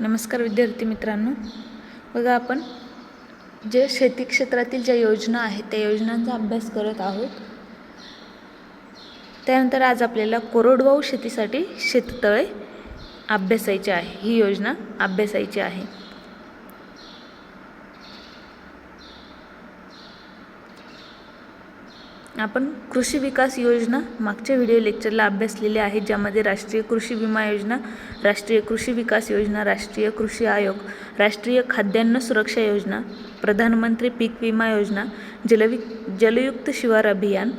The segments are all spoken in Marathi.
नमस्कार विद्यार्थी मित्रांनो, बघा आपण जे शेती क्षेत्रातील ज्या योजना आहेत त्या योजनांचा अभ्यास करत आहोत. त्यानंतर आज आपल्याला कोरडवाहू शेतीसाठी शेततळे अभ्यासायचे आहे. ही योजना अभ्यासायची आहे. आपण कृषी विकास योजना मागच्या व्हिडिओ लेक्चरला अभ्यासलेले आहे, ज्यामध्ये राष्ट्रीय कृषी विमा योजना, राष्ट्रीय कृषी विकास योजना, राष्ट्रीय कृषी आयोग, राष्ट्रीय खाद्यान्न सुरक्षा योजना, प्रधानमंत्री पीक विमा योजना, जलयुक्त शिवार अभियान,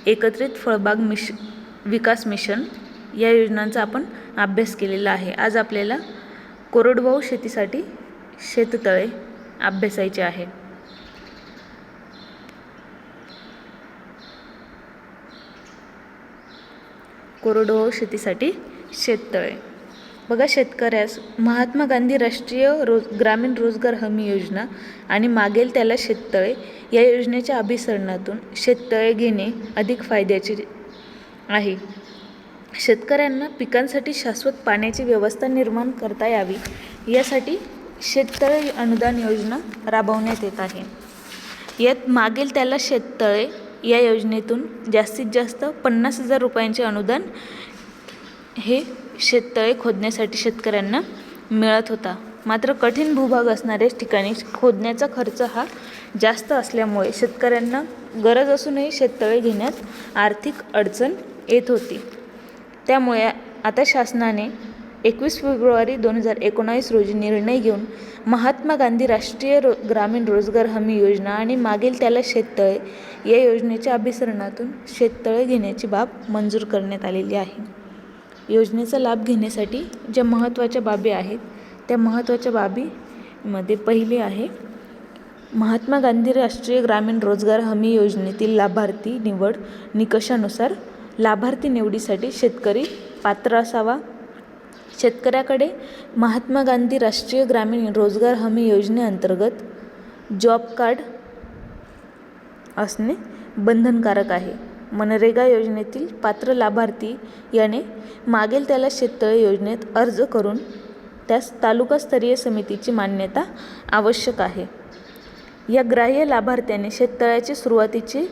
एकत्रित फळबाग विकास मिशन या योजनांचा आपण अभ्यास केलेला आहे. आज आपल्याला कोरडवाहू शेतीसाठी शेततळे अभ्यासायचे आहे. कोरडवाहू शेतीसाठी शेततळे. बघा, शेतकऱ्यास महात्मा गांधी राष्ट्रीय ग्रामीण रोजगार हमी योजना आणि मागेल त्याला शेततळे या योजनेच्या अभिसरणातून शेततळे घेणे अधिक फायद्याचे आहे. शेतकऱ्यांना पिकांसाठी शाश्वत पाण्याची व्यवस्था निर्माण करता यावी यासाठी शेततळे अनुदान योजना राबवण्यात येत आहे. यात मागेल त्याला शेततळे या योजनेतून जास्तीत जास्त 50,000 रुपयांचे अनुदान हे शेततळे खोदण्यासाठी शेतकऱ्यांना मिळत होता. मात्र कठीण भूभाग असणाऱ्या ठिकाणी खोदण्याचा खर्च हा जास्त असल्यामुळे शेतकऱ्यांना गरज असूनही शेततळे घेण्यास आर्थिक अडचण येत होती. त्यामुळे आता शासनाने 21 फेब्रुवारी 2019 रोजी निर्णय घेऊन महात्मा गांधी राष्ट्रीय ग्रामीण रोजगार हमी योजना आणि मागेल त्याला शेततळे या योजनेच्या अभिसरणातून शेततळे घेण्याची बाब मंजूर करण्यात आलेली आहे. योजनेचा लाभ घेण्यासाठी ज्या महत्त्वाच्या बाबी आहेत त्या महत्त्वाच्या बाबीमध्ये पहिली आहे, महात्मा गांधी राष्ट्रीय ग्रामीण रोजगार हमी योजनेतील लाभार्थी निवड निकषानुसार लाभार्थी निवडीसाठी शेतकरी पात्र असावा. शेतकऱ्याकडे महात्मा गांधी राष्ट्रीय ग्रामीण रोजगार हमी योजनेअंतर्गत जॉब कार्ड असणे बंधनकारक आहे. मनरेगा योजनेतील पात्र लाभार्थी याने मागेल त्याला शेततळे योजनेत अर्ज करून त्यास तालुकास्तरीय समितीची मान्यता आवश्यक आहे. या ग्राह्य लाभार्थ्याने शेततळ्याचे सुरुवातीचे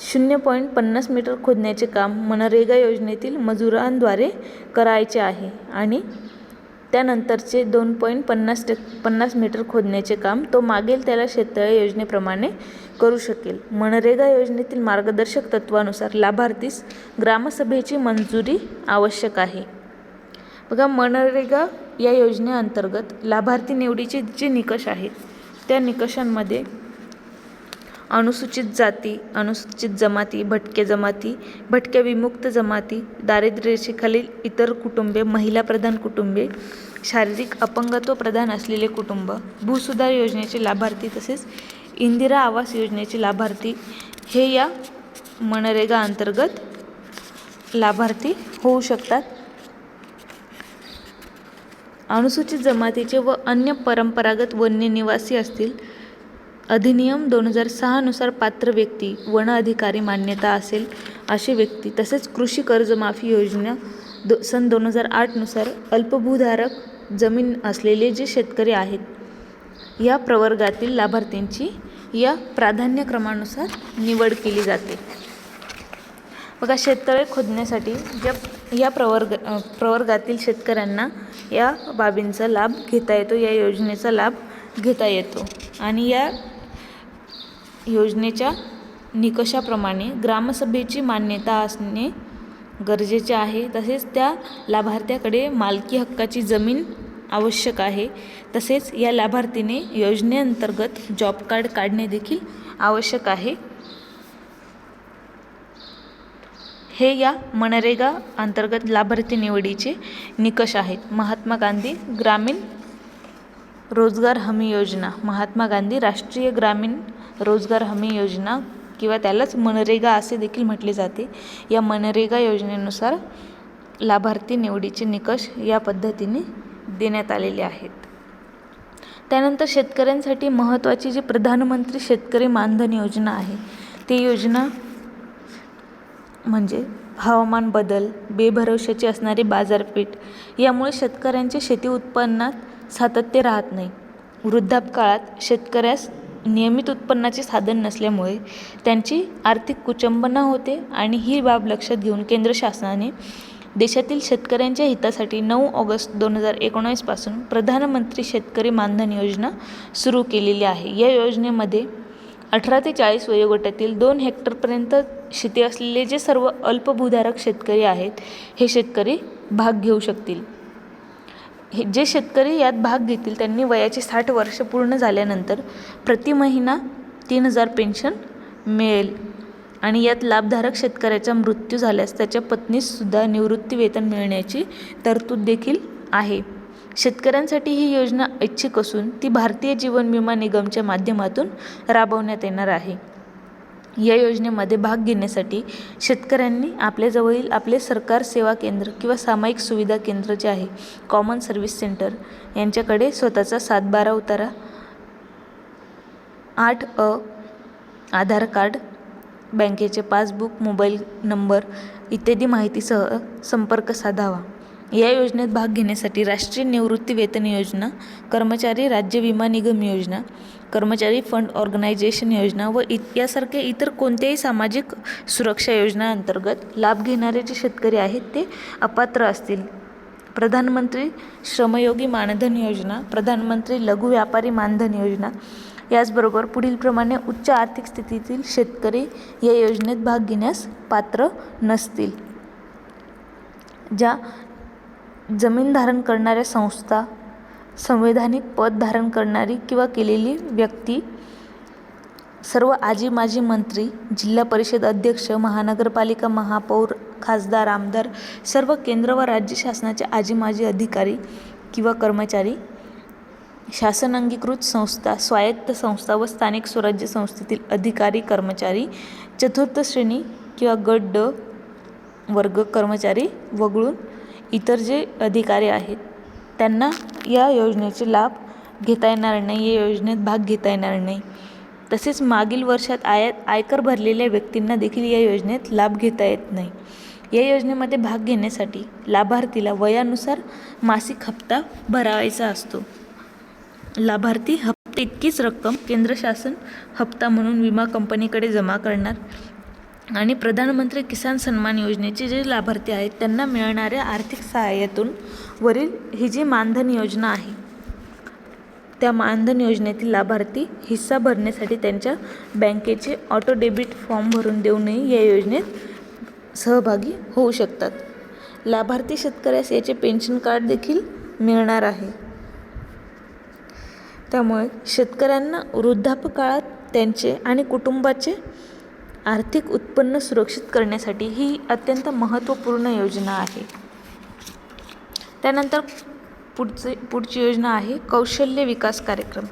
0.50 मीटर खोदण्याचे काम मनरेगा योजनेतील मजुरांद्वारे करायचे आहे आणि त्यानंतरचे 2.50 मीटर खोदण्याचे काम तो मागेल त्याला शेततळे योजनेप्रमाणे करू शकेल. मनरेगा योजनेतील मार्गदर्शक तत्वानुसार लाभार्थीस ग्रामसभेची मंजुरी आवश्यक आहे. बघा, मनरेगा या योजनेअंतर्गत लाभार्थी निवडीचे जे निकष आहेत त्या निकषांमध्ये अनुसूचित जाती, अनुसूचित जमाती, भटक्या जमाती, भटक्या विमुक्त जमाती, दारिद्र्य रेषेखालील इतर कुटुंबे, महिला प्रधान कुटुंबे, शारीरिक अपंगत्व प्रधान असलेले कुटुंब, भूसुधार योजनेचे लाभार्थी तसेच इंदिरा आवास योजनेचे लाभार्थी हे या मनरेगा अंतर्गत लाभार्थी होऊ शकतात. अनुसूचित जमातीचे व अन्य परंपरागत वन्य निवासी असतील. अधिनियम 2006 नुसार पात्र व्यक्ती, वन अधिकारी मान्यता असेल असे व्यक्ती तसेच कृषी कर्जमाफी योजना सन 2008 नुसार अल्पभूधारक जमीन असलेले जे शेतकरी आहेत या प्रवर्गातील लाभार्थ्यांची या प्राधान्यक्रमानुसार निवड केली जाते. बघा, शेततळे खोदण्यासाठी या प्रवर्गातील शेतकऱ्यांना या बाबींचा लाभ घेता येतो, या योजनेचा लाभ घेता येतो आणि या योजनेच्या निकषाप्रमाणे ग्रामसभेची मान्यता असणे गरजेचे आहे. तसेच त्या लाभार्थ्याकडे मालकी हक्काची जमीन आवश्यक आहे. तसेच या लाभार्थीने योजनेअंतर्गत जॉब कार्ड काढणे देखील आवश्यक आहे. हे या मनरेगा अंतर्गत लाभार्थी निवडीचे निकष आहेत. महात्मा गांधी ग्रामीण रोजगार हमी योजना, महात्मा गांधी राष्ट्रीय ग्रामीण रोजगार हमी योजना किंवा त्यालाच मनरेगा असे देखील म्हटले जाते. या मनरेगा योजनेनुसार लाभार्थी निवडीचे निकष या पद्धतीने देण्यात आलेले आहेत. त्यानंतर शेतकऱ्यांसाठी महत्त्वाची जी प्रधानमंत्री शेतकरी मानधन योजना आहे ती योजना म्हणजे हवामान बदल, बेभरवशाची असणारी बाजारपेठ यामुळे शेतकऱ्यांचे शेती उत्पन्नात सातत्य राहत नाही. वृद्धापकाळात शेतकऱ्यास नियमित उत्पन्नाचे साधन नसल्यामुळे त्यांची आर्थिक कुचंबना होते आणि ही बाब लक्षात घेऊन केंद्र शासनाने देशातील शेतकऱ्यांच्या हितासाठी 9 ऑगस्ट 2019 पासून प्रधानमंत्री शेतकरी मानधन योजना सुरू केलेली आहे. या योजनेमध्ये 18 ते 40 वयोगटातील 2 हेक्टरपर्यंत शेती असलेले जे सर्व अल्पभूधारक शेतकरी आहेत हे शेतकरी भाग घेऊ शकतील. जे शेतकरी यात भाग घेतील त्यांनी वयाची 60 वर्ष पूर्ण झाल्यानंतर प्रति महिना 3000 पेन्शन मिळेल आणि यात लाभधारक शेतकऱ्याचा मृत्यू झाल्यास त्याच्या पत्नीससुद्धा निवृत्ती वेतन मिळण्याची तरतूद देखील आहे. शेतकऱ्यांसाठी ही योजना ऐच्छिक असून ती भारतीय जीवन विमा निगमच्या माध्यमातून राबवण्यात येणार आहे. या योजनेमध्ये भाग घेण्यासाठी शेतकऱ्यांनी आपल्याजवळील आपले सरकार सेवा केंद्र किंवा सामायिक सुविधा केंद्र जे आहे कॉमन सर्व्हिस सेंटर यांच्याकडे स्वतःचा 7/12 उतारा, 8A आधार कार्ड, बँकेचे पासबुक, मोबाईल नंबर इत्यादी माहितीसह संपर्क साधावा. या योजनेत भाग घेण्यासाठी राष्ट्रीय निवृत्ती वेतन योजना, कर्मचारी राज्य विमा निगम योजना, कर्मचारी फंड ऑर्गनायझेशन योजना व यासारख्या इतर कोणत्याही सामाजिक सुरक्षा योजना अंतर्गत लाभ घेणारे जे शेतकरी आहेत ते अपात्र असतील. प्रधानमंत्री श्रमयोगी मानधन योजना, प्रधानमंत्री लघु व्यापारी मानधन योजना याचबरोबर पुढीलप्रमाणे उच्च आर्थिक स्थितीतील शेतकरी या योजनेत भाग घेण्यास पात्र नसतील. ज्या जमीन धारण करणाऱ्या संस्था, संवैधानिक पद धारण करणारी किंवा केलेली व्यक्ती, सर्व आजी माजी मंत्री, जिल्हा परिषद अध्यक्ष, महानगरपालिका महापौर, खासदार, आमदार, सर्व केंद्र व राज्य शासनाचे आजी माजी अधिकारी किंवा कर्मचारी, शासन अंगीकृत संस्था, स्वायत्त संस्था व स्थानिक स्वराज्य संस्थेतील अधिकारी कर्मचारी, चतुर्थ श्रेणी किंवा गट ड वर्ग कर्मचारी वगळून इतर जे अधिकारी आहेत त्यांना या योजनेचे लाभ घेता येणार नाही, या योजनेत भाग घेता येणार नाही. तसेच मागील वर्षात आयकर भरलेल्या व्यक्तींना देखील या योजनेत लाभ घेता येत नाही. या योजनेमध्ये भाग घेण्यासाठी लाभार्थीला वयानुसार मासिक हप्ता भरायचा असतो. लाभार्थी हप्ते इतकीच रक्कम केंद्र शासन हप्ता म्हणून विमा कंपनीकडे जमा करणार आणि प्रधानमंत्री किसान सन्मान योजनेचे जे लाभार्थी आहेत त्यांना मिळणाऱ्या आर्थिक सहाय्यातून वरील ही जी मानधन योजना आहे त्या मानधन योजनेतील लाभार्थी हिस्सा भरण्यासाठी त्यांच्या बँकेचे ऑटो डेबिट फॉर्म भरून देऊनही या योजनेत सहभागी होऊ शकतात. लाभार्थी शेतकऱ्यास याचे पेन्शन कार्ड देखील मिळणार आहे. त्यामुळे शेतकऱ्यांना वृद्धापकाळात त्यांचे आणि कुटुंबाचे आर्थिक उत्पन्न सुरक्षित करण्यासाठी ही अत्यंत महत्त्वपूर्ण योजना आहे. त्यानंतर पुढची योजना आहे कौशल्य विकास कार्यक्रम.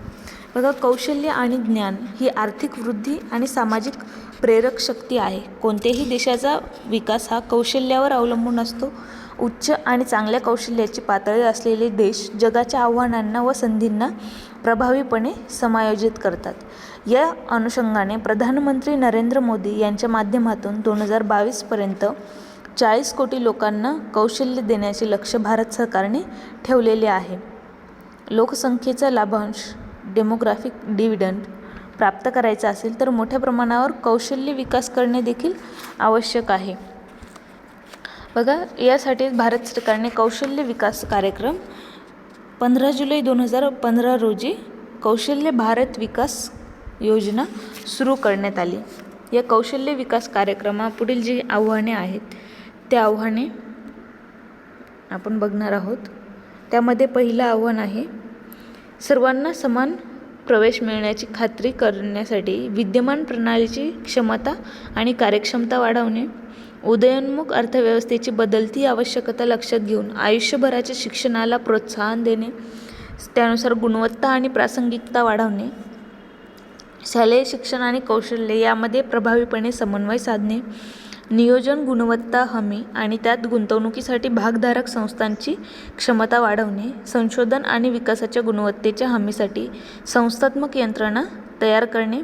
बघा, कौशल्य आणि ज्ञान ही आर्थिक वृद्धी आणि सामाजिक प्रेरक शक्ती आहे. कोणत्याही देशाचा विकास हा कौशल्यावर अवलंबून असतो. उच्च आणि चांगल्या कौशल्याची पातळी असलेले देश जगाच्या आव्हानांना व संधींना प्रभावीपणे समायोजित करतात. या अनुषंगाने प्रधानमंत्री नरेंद्र मोदी यांच्या माध्यमातून 2022 पर्यंत 40 कोटी लोकांना कौशल्य देण्याचे लक्ष्य भारत सरकारने ठेवलेले आहे. लोकसंख्येचा लाभांश डेमोग्राफिक डिव्हिडंड प्राप्त करायचा असेल तर मोठ्या प्रमाणावर कौशल्य विकास करणे देखील आवश्यक आहे. बघा, यासाठी भारत सरकारने कौशल्य विकास कार्यक्रम 15 जुलै 2015 रोजी कौशल्य भारत विकास योजना सुरू करण्यात आली. या कौशल्य विकास कार्यक्रमापुढील जी आव्हाने आहेत त्या आव्हाने आपण बघणार आहोत. त्यामध्ये पहिलं आव्हान आहे सर्वांना समान प्रवेश मिळण्याची खात्री करण्यासाठी विद्यमान प्रणालीची क्षमता आणि कार्यक्षमता वाढवणे, उदयोन्मुख अर्थव्यवस्थेची बदलती आवश्यकता लक्षात घेऊन आयुष्यभराच्या शिक्षणाला प्रोत्साहन देणे, त्यानुसार गुणवत्ता आणि प्रासंगिकता वाढवणे, शालेय शिक्षण आणि कौशल्य यामध्ये प्रभावीपणे समन्वय साधणे, नियोजन गुणवत्ता हमी आणि त्यात गुंतवणुकीसाठी भागधारक संस्थांची क्षमता वाढवणे, संशोधन आणि विकासाच्या गुणवत्तेच्या हमीसाठी संस्थात्मक यंत्रणा तयार करणे,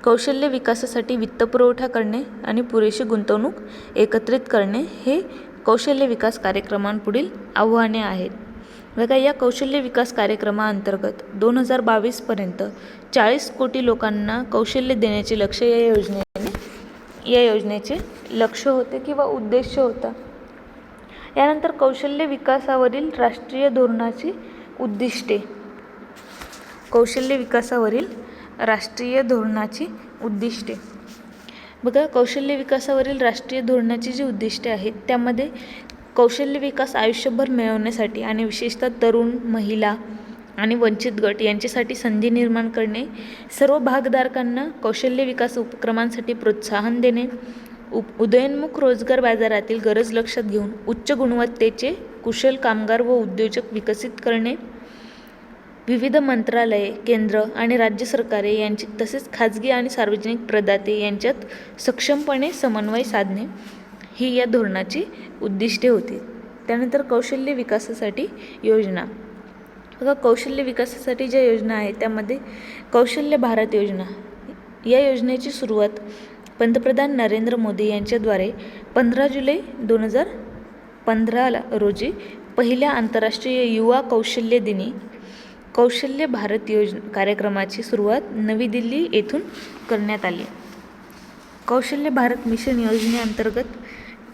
कौशल्य विकासासाठी वित्तपुरवठा करणे आणि पुरेशी गुंतवणूक एकत्रित करणे हे कौशल्य विकास कार्यक्रमांपुढील आव्हाने आहेत. बघा, या कौशल्य विकास कार्यक्रमाअंतर्गत 2022पर्यंत 40 कोटी लोकांना कौशल्य देण्याचे लक्ष्य या योजनेचे लक्ष्य होते किंवा उद्देश होता. यानंतर कौशल्य विकासावरील राष्ट्रीय धोरणाची उद्दिष्टे. कौशल्य विकासावरील राष्ट्रीय धोरणाची उद्दिष्टे. बघा, कौशल्य विकासावरील राष्ट्रीय धोरणाची जी उद्दिष्टे आहेत त्यामध्ये कौशल्य विकास आयुष्यभर मिळवण्यासाठी आणि विशेषतः तरुण, महिला आणि वंचित गट यांच्यासाठी संधी निर्माण करणे, सर्व भागधारकांना कौशल्य विकास उपक्रमांसाठी प्रोत्साहन देणे, उदयोन्मुख रोजगार बाजारातील गरज लक्षात घेऊन उच्च गुणवत्तेचे कुशल कामगार व उद्योजक विकसित करणे, विविध मंत्रालये, केंद्र आणि राज्य सरकारे यांची तसेच खाजगी आणि सार्वजनिक प्रदाते यांच्यात सक्षमपणे समन्वय साधणे ही या धोरणाची उद्दिष्टे होती. त्यानंतर कौशल्य विकासासाठी योजना. बघा, कौशल्य विकासासाठी ज्या योजना आहेत त्यामध्ये कौशल्य भारत योजना. या योजनेची सुरुवात पंतप्रधान नरेंद्र मोदी यांच्याद्वारे 15 जुलै 2015 रोजी पहिल्या आंतरराष्ट्रीय युवा कौशल्य दिनी कौशल्य भारत कार्यक्रमाची सुरुवात नवी दिल्ली येथून करण्यात आली. कौशल्य भारत मिशन योजनेअंतर्गत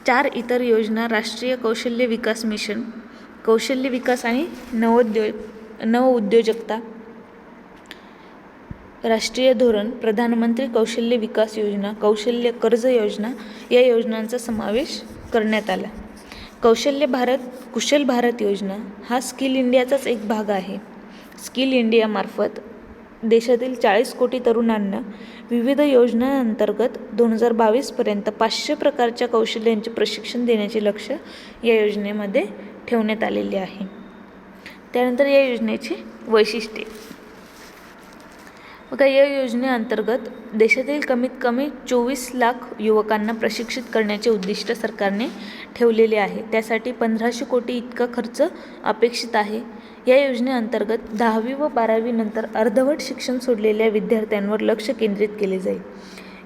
4 इतर योजना राष्ट्रीय कौशल्य विकास मिशन, कौशल्य विकास आणि नवउद्योजकता, राष्ट्रीय धोरण, प्रधानमंत्री कौशल्य विकास योजना, कौशल्य कर्ज योजना या योजनांचा समावेश करण्यात आला. कौशल्य भारत कुशल भारत योजना हा स्किल इंडियाचाच एक भाग आहे. स्किल इंडियामार्फत देशातील 40 कोटी तरुणांना विविध योजनांअंतर्गत 2022पर्यंत 500 प्रकारच्या कौशल्यांचे प्रशिक्षण देण्याचे लक्ष्य या योजनेमध्ये ठेवण्यात आलेले आहे. त्यानंतर या योजनेची वैशिष्ट्ये. बघा, या योजनेअंतर्गत देशातील कमीत कमी 24 लाख युवकांना प्रशिक्षित करण्याचे उद्दिष्ट सरकारने ठेवलेले आहे. त्यासाठी 1500 कोटी इतका खर्च अपेक्षित आहे. या योजनेअंतर्गत 10वी व 12वी नंतर अर्धवट शिक्षण सोडलेल्या विद्यार्थ्यांवर लक्ष केंद्रित केले जाईल.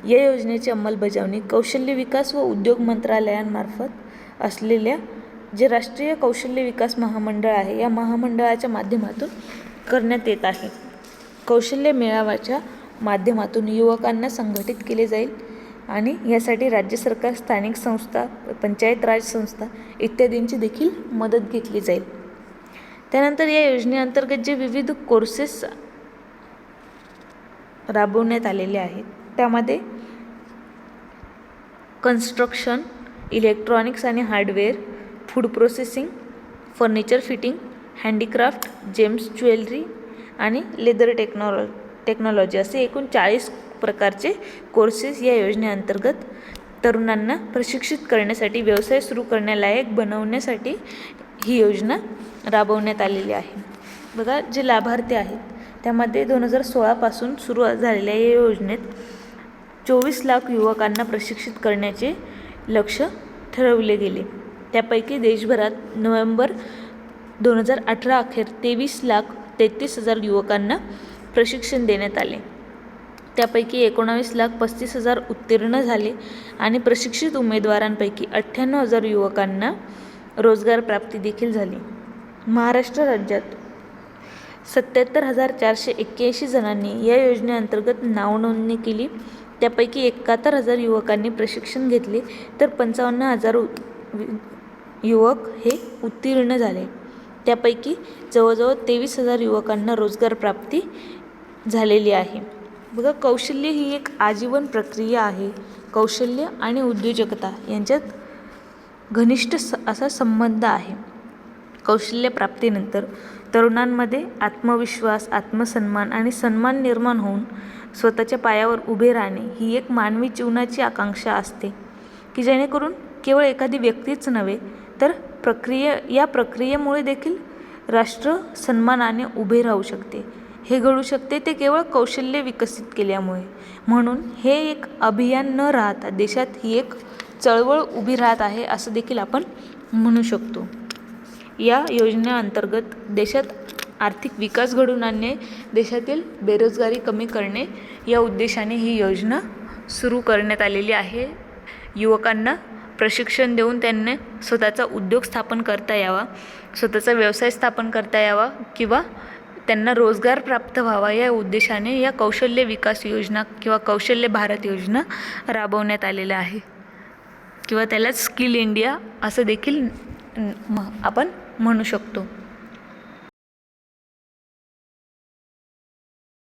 या योजनेची अंमलबजावणी कौशल्य विकास व उद्योग मंत्रालयांमार्फत असलेल्या जे राष्ट्रीय कौशल्य विकास महामंडळ आहे या महामंडळाच्या माध्यमातून करण्यात येत आहे. कौशल्य मेळाव्याच्या माध्यमातून युवकांना संघटित केले जाईल आणि यासाठी राज्य सरकार, स्थानिक संस्था, पंचायत राज संस्था इत्यादींची देखील मदत घेतली जाईल. त्यानंतर या योजनेअंतर्गत जे विविध कोर्सेस राबवण्यात आलेले आहेत त्यामध्ये कन्स्ट्रक्शन, इलेक्ट्रॉनिक्स आणि hardware, food processing, furniture fitting, handicraft, James jewellery आणि लेदर टेक्नॉलॉजी असे एकूण 40 प्रकारचे कोर्सेस या योजनेअंतर्गत तरुणांना प्रशिक्षित करण्यासाठी, व्यवसाय सुरू करण्यालायक बनवण्यासाठी ही योजना राबवण्यात आलेली आहे. बघा, जे लाभार्थी आहेत त्यामध्ये 2016 पासून सुरू झालेल्या या योजनेत 24 लाख युवकांना प्रशिक्षित करण्याचे लक्ष्य ठरवले गेले. त्यापैकी देशभरात नोव्हेंबर 2018 अखेर 23,33,000 युवकांना प्रशिक्षण देण्यात आले. त्यापैकी 19,35,000 उत्तीर्ण झाले आणि प्रशिक्षित उमेदवारांपैकी 98,000 युवकांना रोजगार प्राप्ती देखील झाली. महाराष्ट्र राज्यात 77,481 जणांनी या योजनेअंतर्गत नावनोंदणी केली. त्यापैकी 71,000 युवकांनी प्रशिक्षण घेतले तर 55,000 युवक हे उत्तीर्ण झाले. त्यापैकी जवळजवळ 23,000 युवकांना रोजगार प्राप्ती झालेली आहे. बघा, कौशल्य ही एक आजीवन प्रक्रिया आहे. कौशल्य आणि उद्योजकता यांच्यात घनिष्ठ असा संबंध आहे. कौशल्य प्राप्तीनंतर तरुणांमध्ये आत्मविश्वास, आत्मसन्मान आणि सन्मान निर्माण होऊन स्वतःच्या पायावर उभे राहणे ही एक मानवी जीवनाची आकांक्षा असते की जेणेकरून केवळ एखादी व्यक्तीच नव्हे तर या प्रक्रियेमुळे देखील राष्ट्र सन्मानाने उभे राहू शकते. हे घडू शकते ते केवळ कौशल्य विकसित केल्यामुळे. म्हणून हे एक अभियान न राहता देशात ही एक चळवळ उभी राहत आहे असं देखील आपण म्हणू शकतो. या योजनेअंतर्गत देशात आर्थिक विकास घडवून आणणे, देशातील बेरोजगारी कमी करणे या उद्देशाने ही योजना सुरू करण्यात आलेली आहे. युवकांना प्रशिक्षण देऊन त्यांनी स्वतःचा उद्योग स्थापन करता यावा, स्वतःचा व्यवसाय स्थापन करता यावा किंवा त्यांना रोजगार प्राप्त व्हावा या उद्देशाने या कौशल्य विकास योजना किंवा कौशल्य भारत योजना राबवण्यात आलेल्या आहे किंवा त्याला स्किल इंडिया असं देखील आपण म्हणू शकतो.